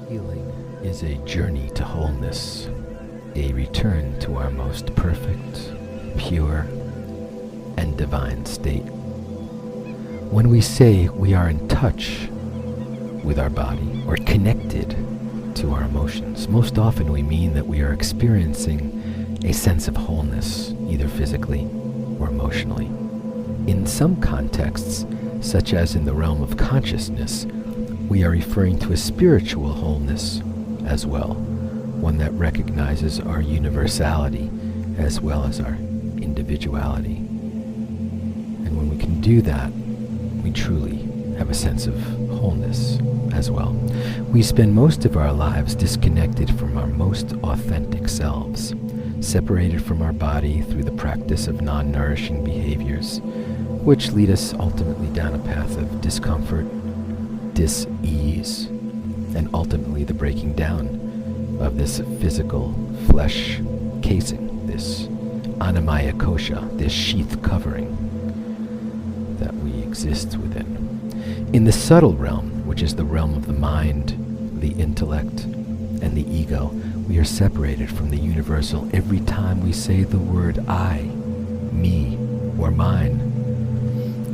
Healing is a journey to wholeness, a return to our most perfect, pure, and divine state. When we say we are in touch with our body or connected to our emotions, most often we mean that we are experiencing a sense of wholeness, either physically or emotionally. In some contexts, such as in the realm of consciousness, we are referring to a spiritual wholeness as well, one that recognizes our universality as well as our individuality. And when we can do that, we truly have a sense of wholeness as well. We spend most of our lives disconnected from our most authentic selves, separated from our body through the practice of non-nourishing behaviors, which lead us ultimately down a path of discomfort, dis-ease, and ultimately the breaking down of this physical flesh casing, this anamaya kosha, this sheath covering that we exist within. In the subtle realm, which is the realm of the mind, the intellect, and the ego, we are separated from the universal every time we say the word I, me, or mine.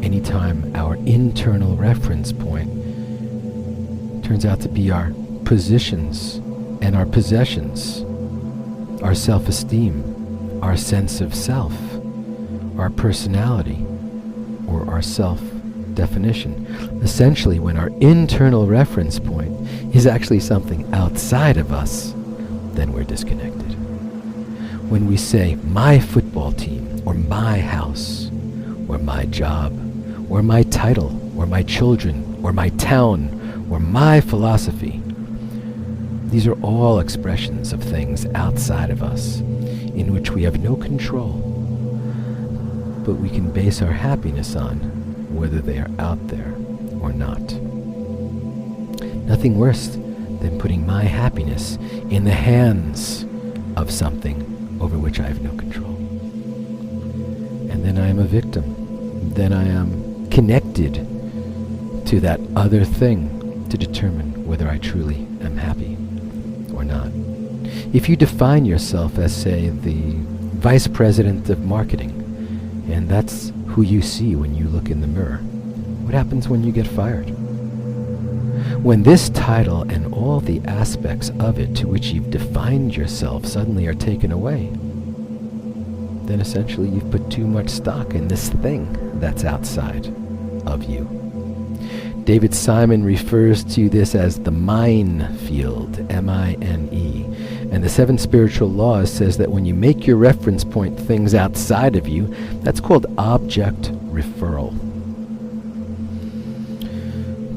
Anytime our internal reference point turns out to be our positions and our possessions, our self-esteem, our sense of self, our personality, or our self-definition. Essentially, when our internal reference point is actually something outside of us, then we're disconnected. When we say my football team, or my house, or my job, or my title, or my children, or my town, or my philosophy, these are all expressions of things outside of us in which we have no control, but we can base our happiness on whether they are out there or not. Nothing worse than putting my happiness in the hands of something over which I have no control. And then I am a victim. Then I am connected to that other thing to determine whether I truly am happy or not. If you define yourself as, say, the vice president of marketing, and that's who you see when you look in the mirror, what happens when you get fired? When this title and all the aspects of it to which you've defined yourself suddenly are taken away, then essentially you've put too much stock in this thing that's outside of you. David Simon refers to this as the minefield, M-I-N-E. And the 7 spiritual laws says that when you make your reference point things outside of you, that's called object referral.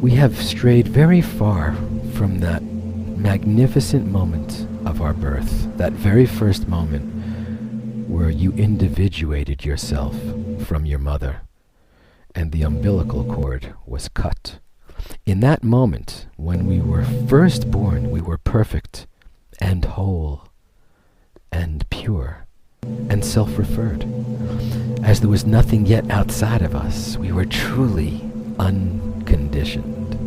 We have strayed very far from that magnificent moment of our birth, that very first moment where you individuated yourself from your mother, and the umbilical cord was cut. In that moment, when we were first born, we were perfect and whole and pure and self-referred. As there was nothing yet outside of us, we were truly unconditioned.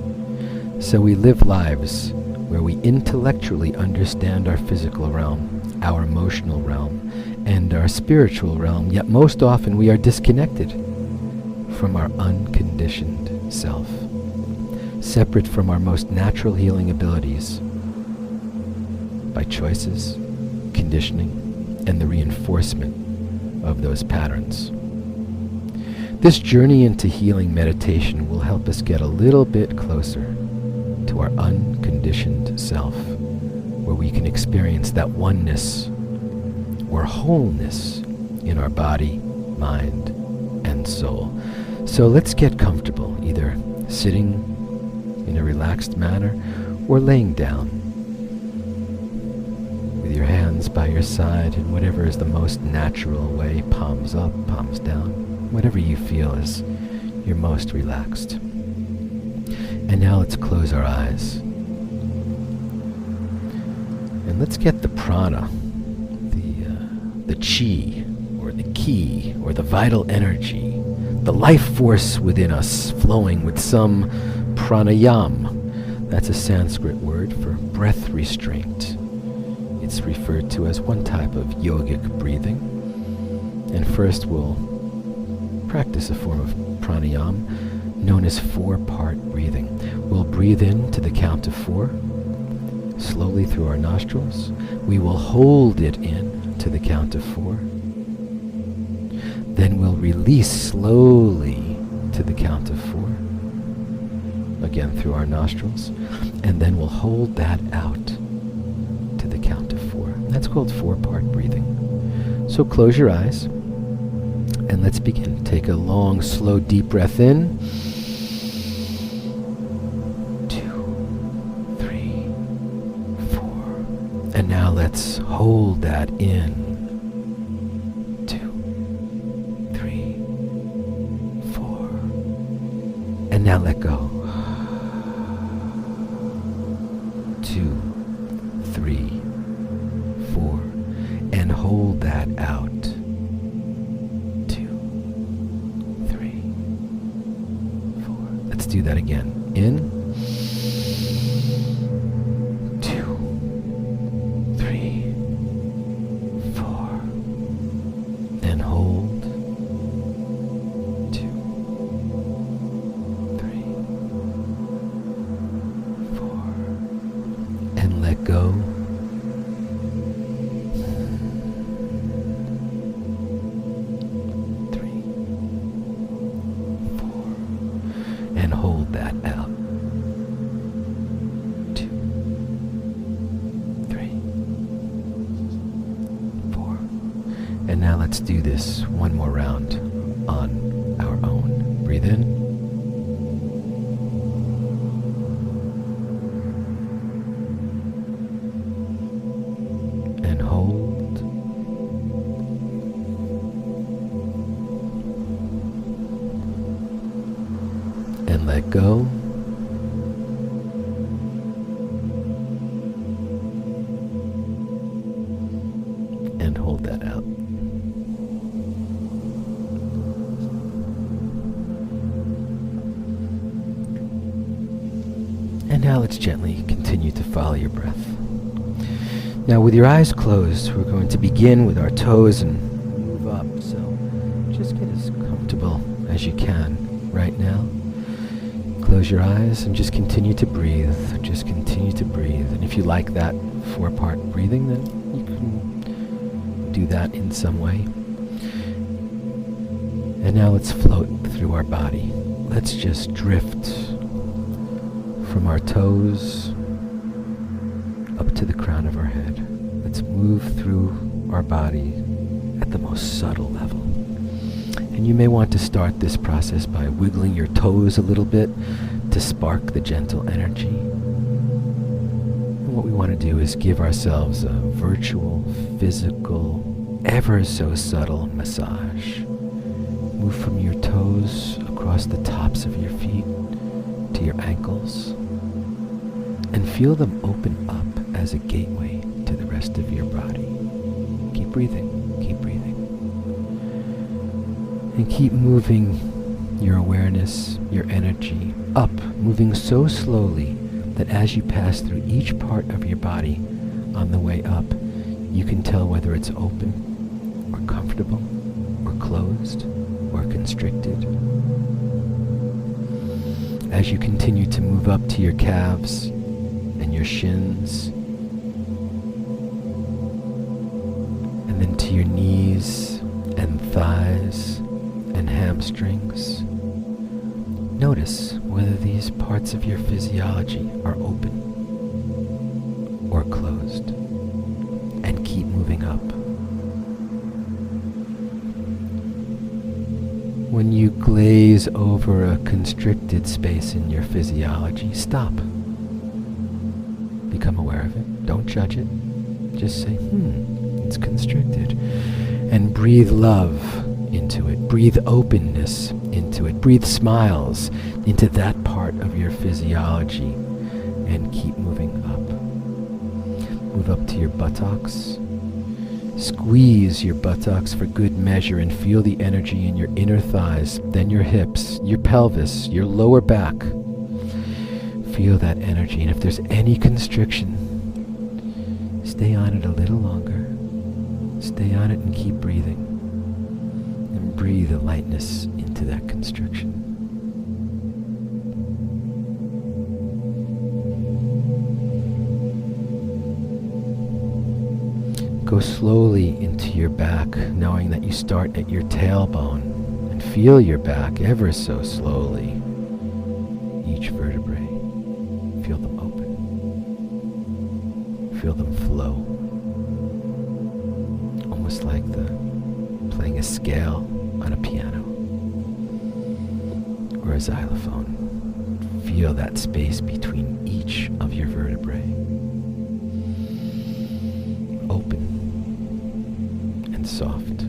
So we live lives where we intellectually understand our physical realm, our emotional realm, and our spiritual realm, yet most often we are disconnected from our unconditioned self, separate from our most natural healing abilities by choices, conditioning, and the reinforcement of those patterns. This journey into healing meditation will help us get a little bit closer to our unconditioned self, where we can experience that oneness or wholeness in our body, mind, and soul. So let's get comfortable, either sitting in a relaxed manner or laying down with your hands by your side in whatever is the most natural way, palms up, palms down, whatever you feel is your most relaxed. And now let's close our eyes. And let's get the prana, the chi, or the ki, or the vital energy, the life force within us flowing with some pranayam, That's a Sanskrit word for breath restraint. It's referred to as one type of yogic breathing. And first we'll practice a form of pranayama known as 4-part breathing. We'll breathe in to the count of 4, slowly through our nostrils. We will hold it in to the count of 4. Then we'll release slowly to the count of 4, again through our nostrils. And then we'll hold that out to the count of 4. That's called 4-part breathing. So close your eyes and let's begin. Take a long, slow, deep breath in. 2, 3, 4. And now let's hold that in. 2, 3, 4. And now let go. 2, 3, 4. And hold that out. 2, 3, 4. Let's do that again. In. 2, 3, 4. And hold. 2, 3, 4. And let go. 3, 4. And hold that out. 2, 3, 4. And now let's do this one more round on our own. Breathe in. And hold. And let go. And hold that out. And now let's gently continue to follow your breath. Now with your eyes closed, we're going to begin with our toes and move up. So just get as comfortable as you can right now. Close your eyes and just continue to breathe. Just continue to breathe. And if you like that 4-part breathing, then you can do that in some way. And now let's float through our body. Let's just drift from our toes up to the crown of our head. Let's move through our body at the most subtle level. And you may want to start this process by wiggling your toes a little bit to spark the gentle energy. And what we want to do is give ourselves a virtual, physical, ever so subtle massage. Move from your toes across the tops of your feet to your ankles and feel them open up as a gateway to the rest of your body. Keep breathing, keep breathing. And keep moving your awareness, your energy up, moving so slowly that as you pass through each part of your body on the way up, you can tell whether it's open or comfortable or closed or constricted. As you continue to move up to your calves and your shins, and then to your knees and thighs and hamstrings, notice whether these parts of your physiology are open or closed, and keep moving up. When you glaze over a constricted space in your physiology, stop. Become aware of it. Don't judge it. Just say, it's constricted. And breathe love into it. Breathe openness into it. Breathe smiles into that part of your physiology. And keep moving up. Move up to your buttocks. Squeeze your buttocks for good measure and feel the energy in your inner thighs, then your hips, your pelvis, your lower back. feel that energy, and if there's any constriction, stay on it a little longer. Stay on it and keep breathing. And breathe the lightness into that constriction. Go slowly into your back, knowing that you start at your tailbone, and feel your back ever so slowly. Each vertebrae, feel them open. Feel them flow. Almost like playing a scale on a piano or a xylophone. Feel that space between each of your vertebrae. Open and soft.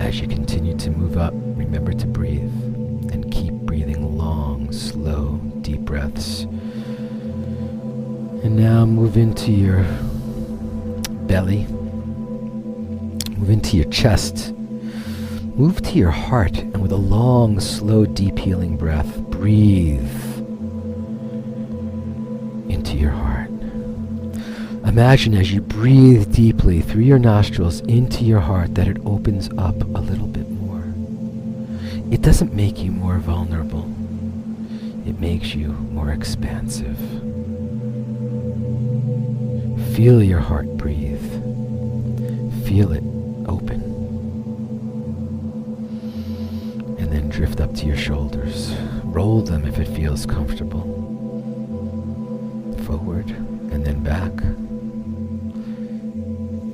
As you continue to move up, remember to breathe and keep breathing long, slow, deep breaths. And now move into your belly. Move into your chest. Move to your heart, and with a long, slow, deep healing breath, breathe into your heart. Imagine as you breathe deeply through your nostrils into your heart that it opens up a little bit more. It doesn't make you more vulnerable. It makes you more expansive. Feel your heart breathe. Feel it open. And then drift up to your shoulders. Roll them if it feels comfortable. Forward and then back.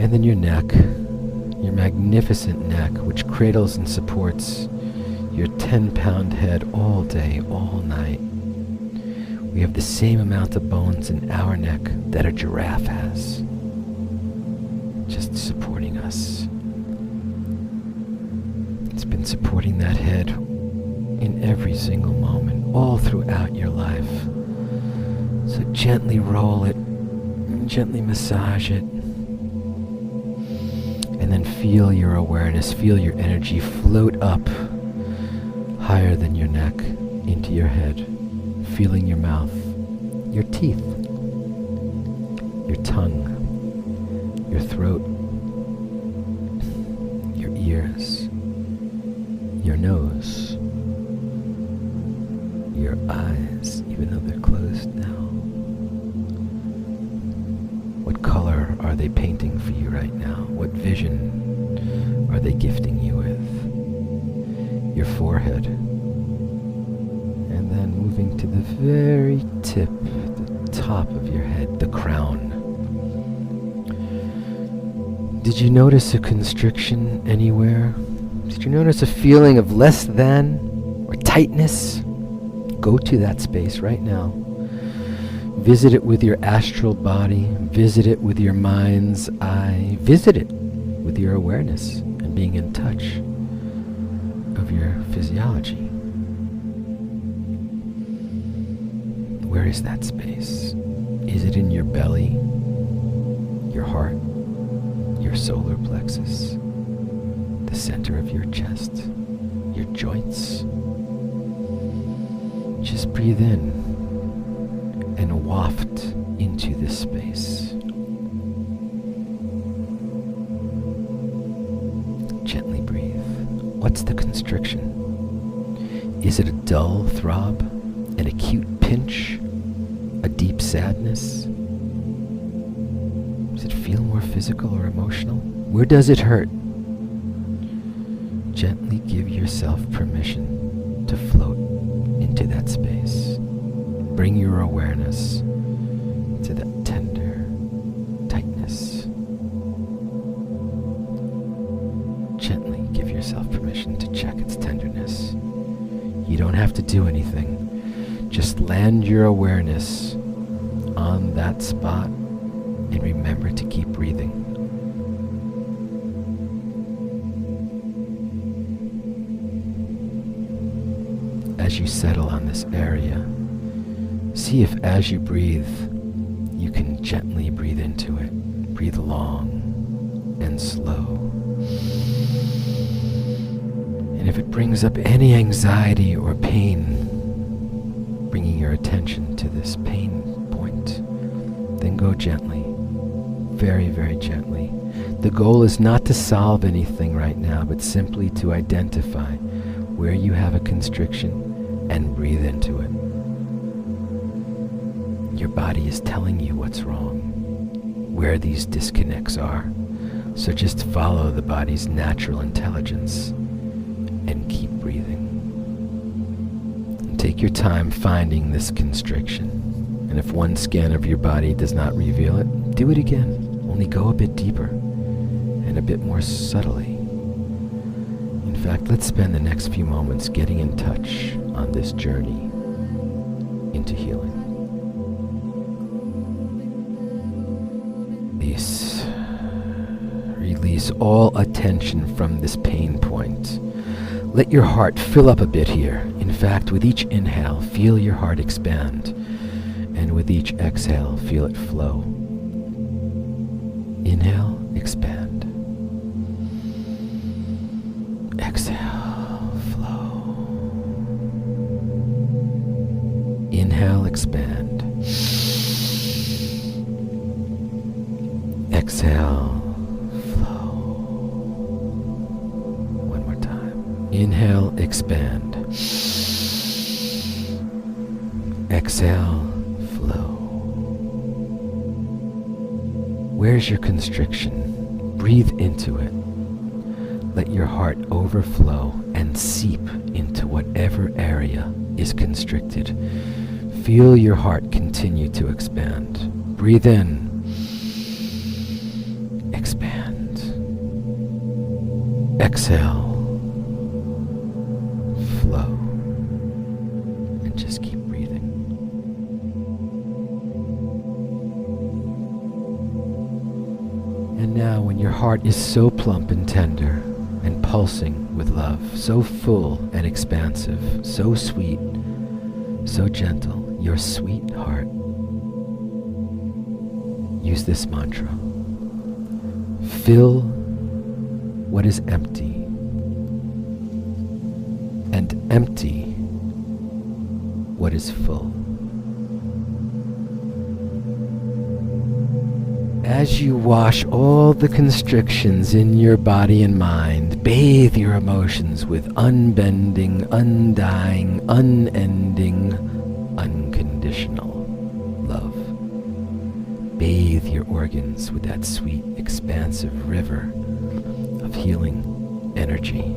And then your neck, your magnificent neck, which cradles and supports your 10-pound head all day, all night. We have the same amount of bones in our neck that a giraffe has, just supporting us. It's been supporting that head in every single moment, all throughout your life. So gently roll it, gently massage it, and then feel your awareness, feel your energy float up higher than your neck into your head, feeling your mouth, your teeth, your tongue, your throat, your ears, your nose, your eyes, even though they're closed now. What color are they painting for you right now? What vision are they gifting you with? Your forehead. And then moving to the very tip, the top of your head, the crown. Did you notice a constriction anywhere? Did you notice a feeling of less than or tightness? Go to that space right now. Visit it with your astral body. Visit it with your mind's eye. Visit it with your awareness and being in touch of your physiology. Where is that space? Is it in your belly, your heart, your solar plexus, the center of your chest, your joints? Just breathe in and waft into this space. Gently breathe. What's the constriction? Is it a dull throb, an acute pinch, a deep sadness? Does it feel more physical or emotional? Where does it hurt? Gently give yourself permission to float into that space. Bring your awareness to that tender tightness. Gently give yourself permission to check its tenderness. You don't have to do anything. Just land your awareness on that spot and remember to keep breathing. As you settle on this area, see if as you breathe, you can gently breathe into it. Breathe long and slow. And if it brings up any anxiety or pain, bringing your attention to this pain point, then go gently, very, very gently. The goal is not to solve anything right now, but simply to identify where you have a constriction and breathe into it. Your body is telling you what's wrong, where these disconnects are. So just follow the body's natural intelligence and keep breathing. And take your time finding this constriction. And if one scan of your body does not reveal it, do it again. Only go a bit deeper and a bit more subtly. In fact, let's spend the next few moments getting in touch on this journey into healing. Release all attention from this pain point. Let your heart fill up a bit here. In fact, with each inhale, feel your heart expand. And with each exhale, feel it flow. Inhale, expand. Exhale, flow. Inhale, expand. Exhale, flow. One more time. Inhale, expand. Exhale, flow. Where's your constriction? Breathe into it. Let your heart overflow and seep into whatever area is constricted. Feel your heart continue to expand. Breathe in. Expand. Exhale. Flow. And just keep breathing. And now when your heart is so plump and tender and pulsing with love, so full and expansive, so sweet, so gentle, your sweet heart, use this mantra. Fill what is empty, and empty what is full. As you wash all the constrictions in your body and mind, bathe your emotions with unbending, undying, unending, unconditional love. Bathe your organs with that sweet, expansive river of healing energy.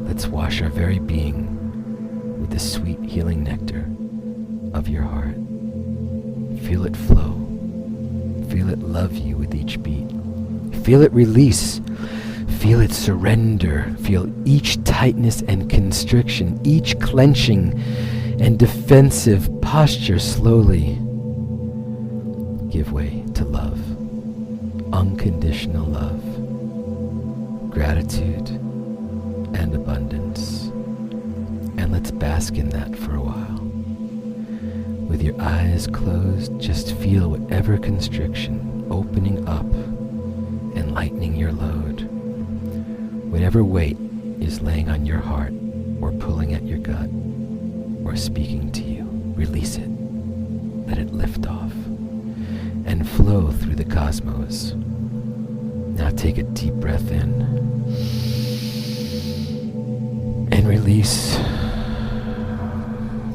Let's wash our very being with the sweet healing nectar of your heart. Feel it flow. Feel it love you with each beat. Feel it release. Feel it surrender. Feel each tightness and constriction, each clenching and defensive posture slowly give way to love. Unconditional love. Gratitude and abundance. And let's bask in that for a while. With your eyes closed, just feel whatever constriction opening up and lightening your load. Whatever weight is laying on your heart or pulling at your gut or speaking to you, release it. Let it lift off and flow through the cosmos. Now take a deep breath in and release.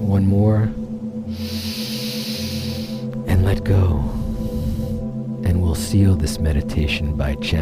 One more. And let go. And we'll seal this meditation by chanting